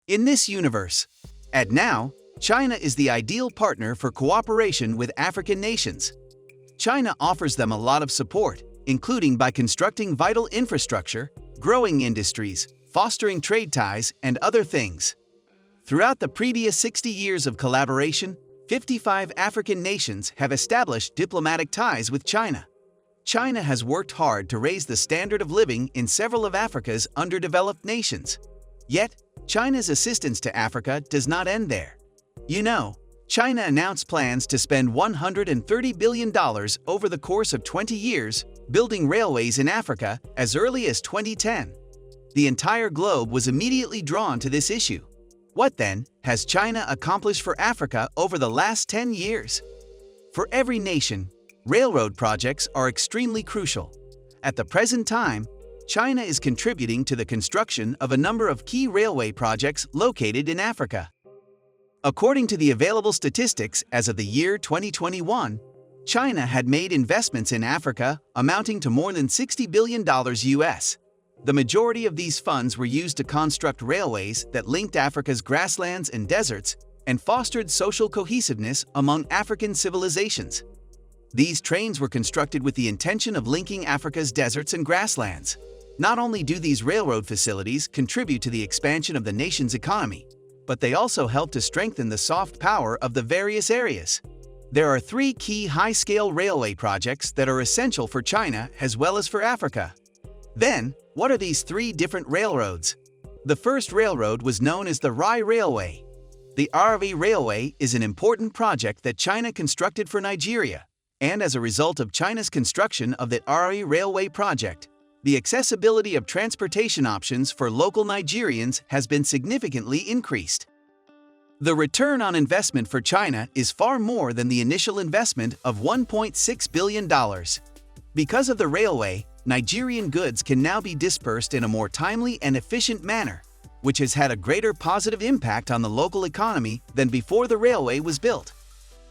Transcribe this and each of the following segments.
in this universe. And now, China is the ideal partner for cooperation with African nations. China offers them a lot of support, including by constructing vital infrastructure, growing industries, fostering trade ties, and other things. Throughout the previous 60 years of collaboration, 55 African nations have established diplomatic ties with China. China has worked hard to raise the standard of living in several of Africa's underdeveloped nations. Yet, China's assistance to Africa does not end there. You know, China announced plans to spend $130 billion over the course of 20 years building railways in Africa as early as 2010. The entire globe was immediately drawn to this issue. What then has China accomplished for Africa over the last 10 years? For every nation, railroad projects are extremely crucial. At the present time, China is contributing to the construction of a number of key railway projects located in Africa. According to the available statistics as of the year 2021, China had made investments in Africa amounting to more than $60 billion US. The majority of these funds were used to construct railways that linked Africa's grasslands and deserts and fostered social cohesiveness among African civilizations. These trains were constructed with the intention of linking Africa's deserts and grasslands. Not only do these railroad facilities contribute to the expansion of the nation's economy, but they also help to strengthen the soft power of the various areas. There are three key high-scale railway projects that are essential for China as well as for Africa. Then, what are these three different railroads? The first railroad was known as the Rai Railway. The Rai Railway is an important project that China constructed for Nigeria, and as a result of China's construction of the Rai Railway project, the accessibility of transportation options for local Nigerians has been significantly increased. The return on investment for China is far more than the initial investment of $1.6 billion. Because of the railway, Nigerian goods can now be dispersed in a more timely and efficient manner, which has had a greater positive impact on the local economy than before the railway was built.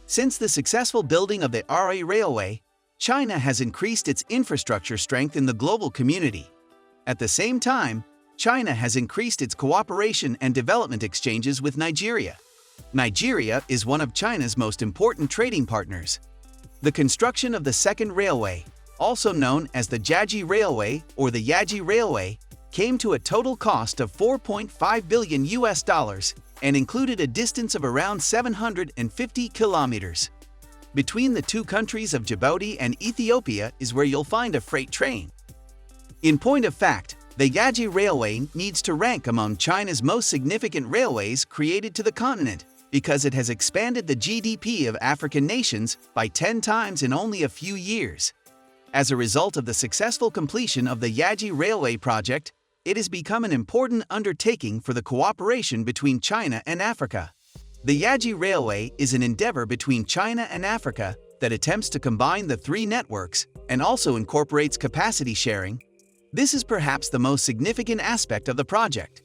Since the successful building of the Rai Railway, China has increased its infrastructure strength in the global community. At the same time, China has increased its cooperation and development exchanges with Nigeria. Nigeria is one of China's most important trading partners. The construction of the second railway, also known as the Jaji Railway or the Yaji Railway, came to a total cost of $4.5 billion and included a distance of around 750 kilometers. Between the two countries of Djibouti and Ethiopia is where you'll find a freight train. In point of fact, the Yaji Railway needs to rank among China's most significant railways created to the continent because it has expanded the GDP of African nations by 10 times in only a few years. As a result of the successful completion of the Yaji Railway project, it has become an important undertaking for the cooperation between China and Africa. The Yaji Railway is an endeavor between China and Africa that attempts to combine the three networks and also incorporates capacity sharing. This is perhaps the most significant aspect of the project.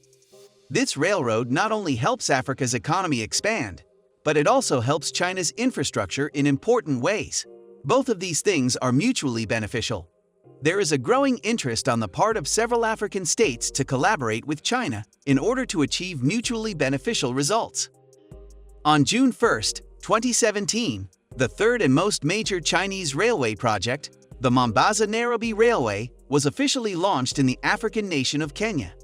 This railroad not only helps Africa's economy expand, but it also helps China's infrastructure in important ways. Both of these things are mutually beneficial. There is a growing interest on the part of several African states to collaborate with China in order to achieve mutually beneficial results. On June 1, 2017, the third and most major Chinese railway project, the Mombasa-Nairobi Railway, was officially launched in the African nation of Kenya.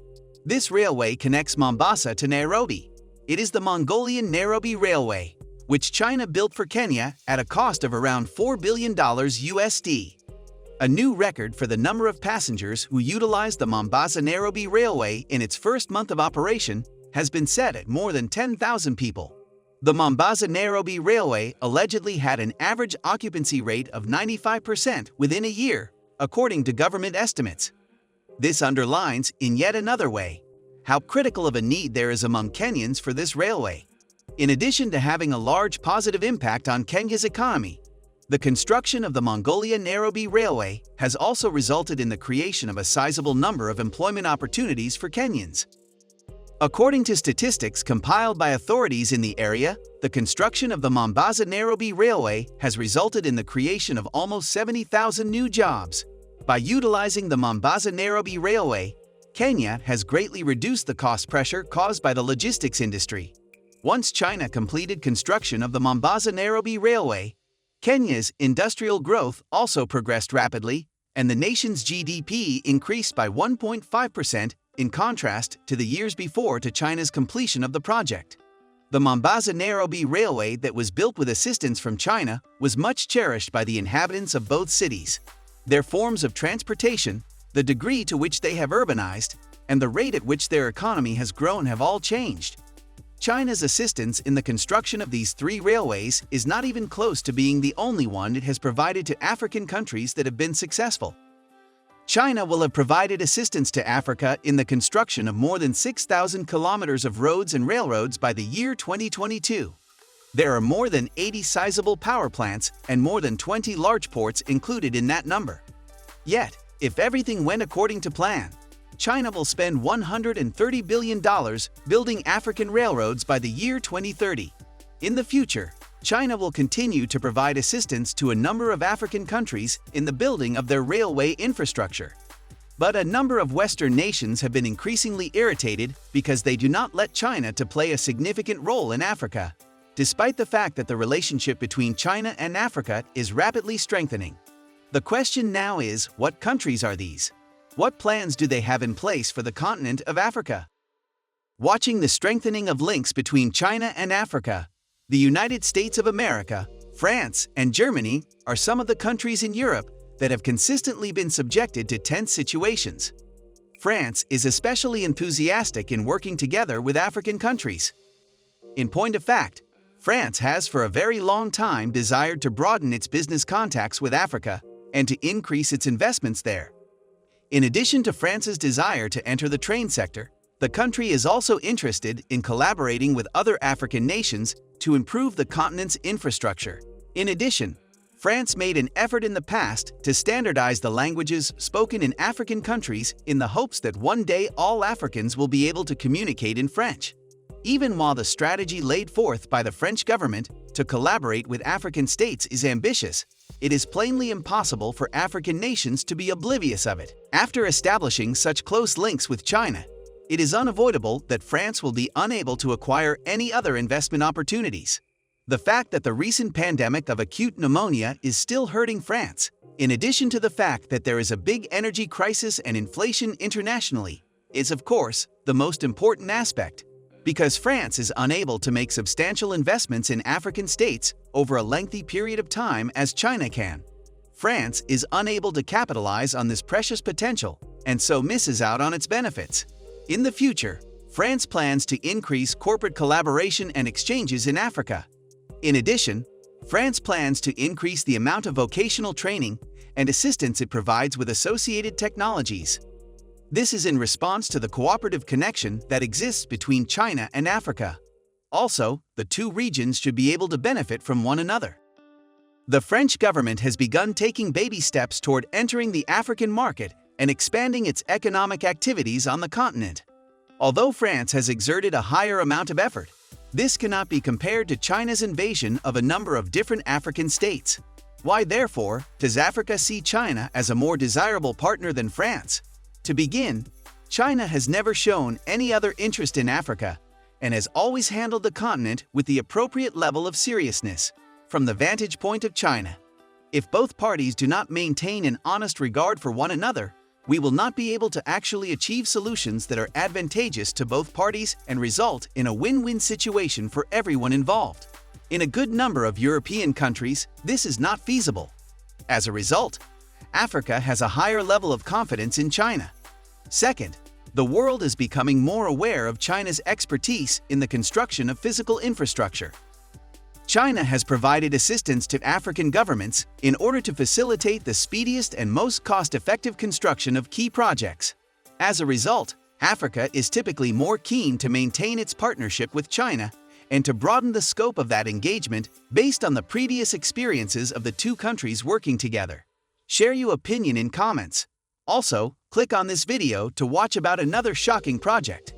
This railway connects Mombasa to Nairobi. It is the Mongolian Nairobi Railway, which China built for Kenya at a cost of around $4 billion USD. A new record for the number of passengers who utilized the Mombasa-Nairobi Railway in its first month of operation has been set at more than 10,000 people. The Mombasa-Nairobi Railway allegedly had an average occupancy rate of 95% within a year, according to government estimates. This underlines, in yet another way, how critical of a need there is among Kenyans for this railway. In addition to having a large positive impact on Kenya's economy, the construction of the Mongolia-Nairobi Railway has also resulted in the creation of a sizable number of employment opportunities for Kenyans. According to statistics compiled by authorities in the area, the construction of the Mombasa-Nairobi Railway has resulted in the creation of almost 70,000 new jobs. By utilizing the Mombasa-Nairobi Railway, Kenya has greatly reduced the cost pressure caused by the logistics industry. Once China completed construction of the Mombasa-Nairobi Railway, Kenya's industrial growth also progressed rapidly, and the nation's GDP increased by 1.5% in contrast to the years before to China's completion of the project. The Mombasa-Nairobi Railway that was built with assistance from China was much cherished by the inhabitants of both cities. Their forms of transportation, the degree to which they have urbanized, and the rate at which their economy has grown have all changed. China's assistance in the construction of these three railways is not even close to being the only one it has provided to African countries that have been successful. China will have provided assistance to Africa in the construction of more than 6,000 kilometers of roads and railroads by the year 2022. There are more than 80 sizable power plants and more than 20 large ports included in that number. Yet, if everything went according to plan, China will spend $130 billion building African railroads by the year 2030. In the future, China will continue to provide assistance to a number of African countries in the building of their railway infrastructure. But a number of Western nations have been increasingly irritated because they do not let China to play a significant role in Africa, despite the fact that the relationship between China and Africa is rapidly strengthening. The question now is, what countries are these? What plans do they have in place for the continent of Africa? Watching the strengthening of links between China and Africa, the United States of America, France, and Germany are some of the countries in Europe that have consistently been subjected to tense situations. France is especially enthusiastic in working together with African countries. In point of fact, France has for a very long time desired to broaden its business contacts with Africa and to increase its investments there. In addition to France's desire to enter the train sector, the country is also interested in collaborating with other African nations to improve the continent's infrastructure. In addition, France made an effort in the past to standardize the languages spoken in African countries in the hopes that one day all Africans will be able to communicate in French. Even while the strategy laid forth by the French government to collaborate with African states is ambitious, it is plainly impossible for African nations to be oblivious of it. After establishing such close links with China, it is unavoidable that France will be unable to acquire any other investment opportunities. The fact that the recent pandemic of acute pneumonia is still hurting France, in addition to the fact that there is a big energy crisis and inflation internationally, is of course the most important aspect. Because France is unable to make substantial investments in African states over a lengthy period of time as China can, France is unable to capitalize on this precious potential and so misses out on its benefits. In the future, France plans to increase corporate collaboration and exchanges in Africa. In addition, France plans to increase the amount of vocational training and assistance it provides with associated technologies. This is in response to the cooperative connection that exists between China and Africa. Also, the two regions should be able to benefit from one another. The French government has begun taking baby steps toward entering the African market and expanding its economic activities on the continent. Although France has exerted a higher amount of effort, this cannot be compared to China's invasion of a number of different African states. Why, therefore, does Africa see China as a more desirable partner than France? To begin, China has never shown any other interest in Africa and has always handled the continent with the appropriate level of seriousness. From the vantage point of China, if both parties do not maintain an honest regard for one another, we will not be able to actually achieve solutions that are advantageous to both parties and result in a win-win situation for everyone involved. In a good number of European countries, this is not feasible. As a result, Africa has a higher level of confidence in China. Second, the world is becoming more aware of China's expertise in the construction of physical infrastructure. China has provided assistance to African governments in order to facilitate the speediest and most cost-effective construction of key projects. As a result, Africa is typically more keen to maintain its partnership with China and to broaden the scope of that engagement based on the previous experiences of the two countries working together. Share your opinion in comments. Also, click on this video to watch about another shocking project.